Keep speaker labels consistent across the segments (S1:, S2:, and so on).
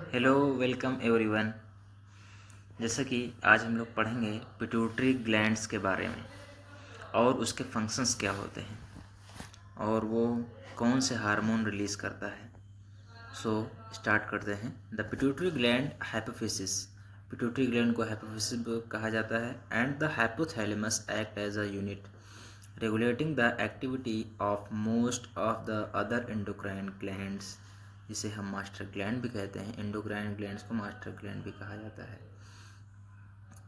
S1: Hello welcome everyone. जैसा कि आज हम लोग पढ़ेंगे पिट्यूटरी ग्लैंड्स के बारे में और उसके फंक्शंस क्या होते हैं और वो कौन से हार्मोन रिलीज़ करता है। सो स्टार्ट करते हैं। The pituitary gland hypophysis. Pituitary gland को हाइपोफिसिस कहा जाता है and the hypothalamus act as a unit regulating the activity of most of the other endocrine glands, जिसे हम मास्टर ग्लैंड भी कहते हैं। एंडोक्राइन ग्लैंड्स को मास्टर ग्लैंड भी कहा जाता है।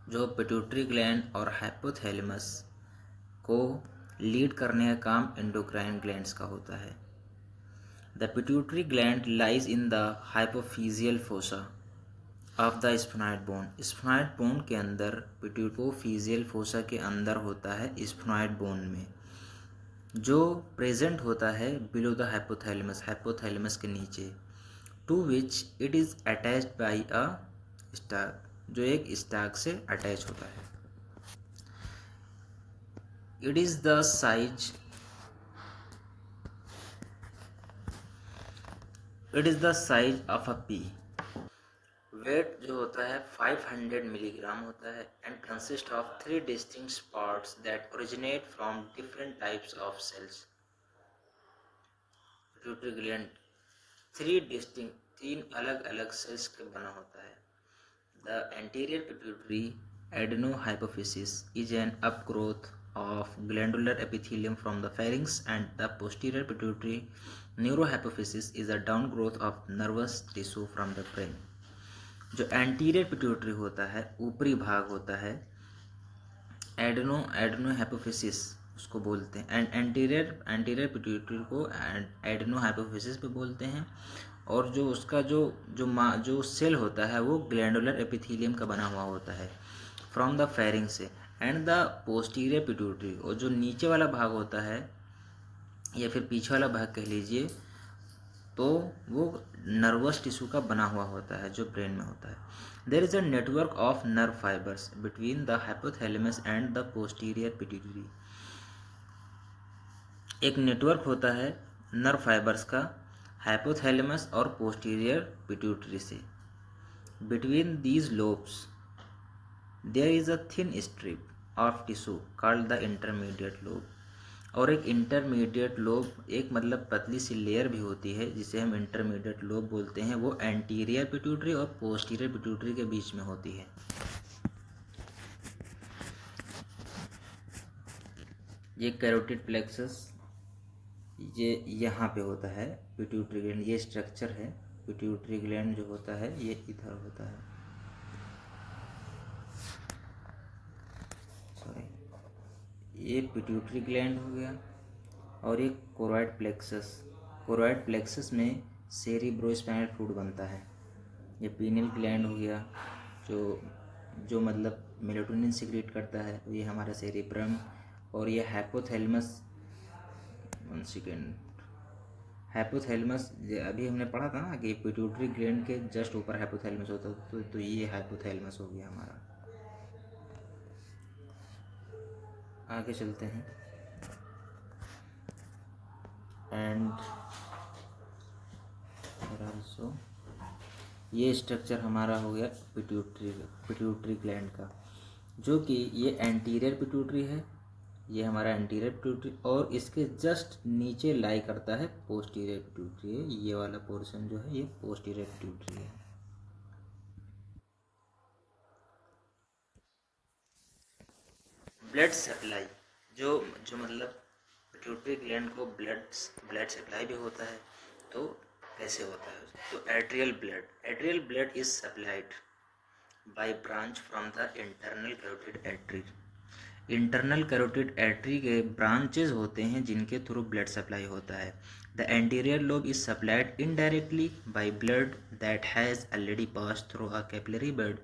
S1: जो पिट्यूटरी ग्लैंड और हाइपोथैलेमस को लीड करने का काम एंडोक्राइन ग्लैंड्स का होता है। The pituitary gland lies in the hypophyseal fossa of the sphenoid bone. Sphenoid bone के अंदर, पिट्यूटोफिजियल फोसा के अंदर होता है स्फेनॉइड बोन में, जो प्रेजेंट होता है बिलो द हाइपोथैलेमस, हाइपोथैलेमस के नीचे, to which it is attached by a stalk, जो एक स्टाक से अटैच होता है। It is the size of a pea. Weight जो होता है 500 मिलीग्राम होता है and consist of 3 distinct parts that originate from different types of cells. Pituitary gland तीन अलग अलग सेल्स के बना होता है। The anterior pituitary adenohypophysis is an upgrowth of glandular epithelium from the pharynx, and the posterior pituitary neurohypophysis is a downgrowth of nervous tissue from the brain. जो anterior pituitary होता है, ऊपरी भाग होता है, एडेनोहाइपोफिसिस उसको बोलते हैं, एंड एंटीरियर पिट्यूटरी को एडेनोहाइपोफिसिस पे बोलते हैं। और जो उसका जो सेल होता है वो ग्लैंडुलर एपिथेलियम का बना हुआ होता है फ्रॉम द फेरिंग से। एंड द पोस्टीरियर पिट्यूटरी, और जो नीचे वाला भाग होता है या फिर पीछे वाला भाग कह लीजिए, तो वो नर्वस टिश्यू का बना हुआ होता है जो ब्रेन में होता है। There is a network of nerve fibres between the hypothalamus and the posterior pituitary. एक नेटवर्क होता है नर्व फाइबर्स का हाइपोथैलेमस और पोस्टीरियर पिट्यूटरी से। Between these lobes there is a thin strip of tissue called the intermediate lobe. और एक intermediate lobe, एक मतलब पतली सी लेयर भी होती है जिसे हम इंटरमीडिएट लोब बोलते हैं। वो एंटीरियर पिट्यूटरी और पोस्टीरियर पिट्यूटरी के बीच में होती है। ये कैरोटिड प्लेक्सस ये यहाँ पे होता है पिट्यूटरी ग्लैंड, ये स्ट्रक्चर है। पिट्यूटरी ग्लैंड जो होता है ये इधर होता है, सॉरी, ये पिट्यूटरी ग्लैंड हो गया। और ये कोरॉइड प्लेक्सस में सेरिब्रोस्पाइनल फ्लूइड बनता है। ये पीनियल ग्लैंड हो गया, जो मतलब मेलाटोनिन सिक्रेट करता है, ये हमारा सेरिब्रम। और ये हाइपोथैलेमस, वन सेकेंड, हाइपोथैलेमस अभी हमने पढ़ा था ना कि पिट्यूटरी ग्लैंड के जस्ट ऊपर हाइपोथैलेमस होता है, तो ये हाइपोथैलेमस हो गया हमारा। आगे चलते हैं। एंड ऑल्सो ये स्ट्रक्चर हमारा हो गया पिट्यूटरी ग्लैंड का, जो कि ये एंटीरियर पिट्यूटरी है, ये हमारा एंटीरियर पिट्यूटरी, और इसके जस्ट नीचे लाई करता है पोस्टीरियर पिट्यूटरी है। ये वाला पोर्शन जो है ये पोस्टीरियर पिट्यूटरी है। ब्लड सप्लाई, जो जो मतलब पिट्यूटरी ग्लैंड को ब्लड सप्लाई भी होता है, तो कैसे होता है? तो atrial blood is supplied by branch from the internal carotid artery. Internal carotid artery के ब्रांचेज होते हैं जिनके थ्रू ब्लड सप्लाई होता है। The anterior lobe is supplied indirectly by blood that has already pass through a capillary bed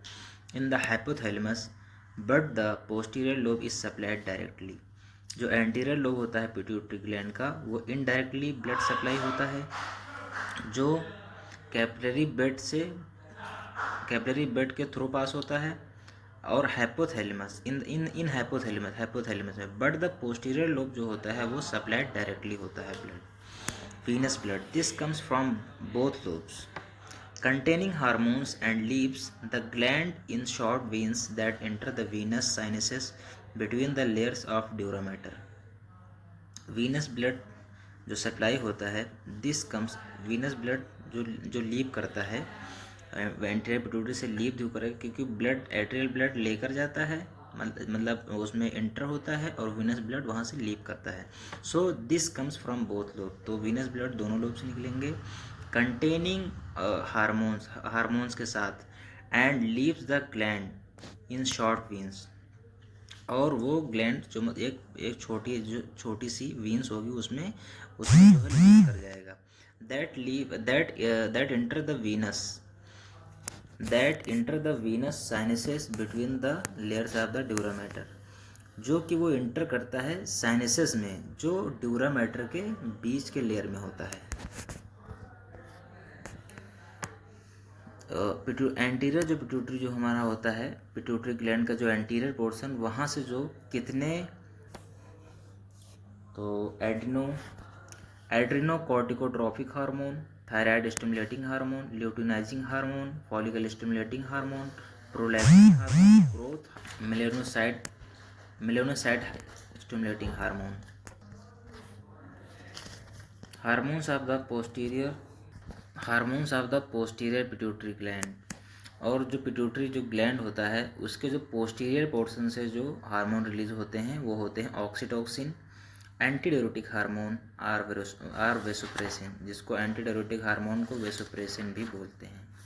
S1: in the hypothalamus, but the posterior lobe is supplied directly. जो anterior lobe होता है pituitary gland का, वो indirectly blood supply होता है, जो capillary bed के through pass होता है, और हाइपोथैलेमस इन हाइपोथैलेमस में। बट द पोस्टीरियर लोब जो होता है वो सप्लाइड डायरेक्टली होता है blood, venous blood. This comes from both lobes. containing hormones and leaves the gland in short veins that enter the venous sinuses between the layers of dura mater. Venous blood जो supply होता है, this comes, venous blood जो जो leave करता है anterior pituitary से leave जो करेगा, क्योंकि ब्लड एट्रियल ब्लड लेकर जाता है, मतलब उसमें एंटर होता है, और वीनस ब्लड वहाँ से लीव करता है. So this comes from both lobe, तो वीनस ब्लड दोनों लोब से निकलेंगे, कंटेनिंग हार्मोन्स के साथ, and leaves the gland in short veins, और वो ग्लैंड जो एक छोटी सी वीन्स होगी उसमें जो है लीव कर जाएगा. That enter the Venus sinuses between the layers of the dura mater, जो कि वो इंटर करता है साइनसेस में जो ड्यूरा मैटर के बीच के लेयर में होता है. एंटीरियर जो पिट्यूटरी जो हमारा होता है, पिट्यूटरी ग्लैंड का जो एंटीरियर पोर्शन, वहाँ से जो कितने, तो adrenocorticotrophic hormone, thyroid stimulating hormone, luteinising hormone, follicle stimulating hormone, prolactin hormone, growth melanocyte stimulating hormone. Hormones of the posterior pituitary gland, और जो पिट्यूटरी जो ग्लैंड होता है उसके जो पोस्टीरियर पोर्शन से जो हार्मोन रिलीज होते हैं वो होते हैं ऑक्सीटोसिन, एंटीडायरेटिक हार्मोन आर वेसोप्रेसिन, जिसको एंटीडायरेटिक हार्मोन को वेसोप्रेसिन भी बोलते हैं.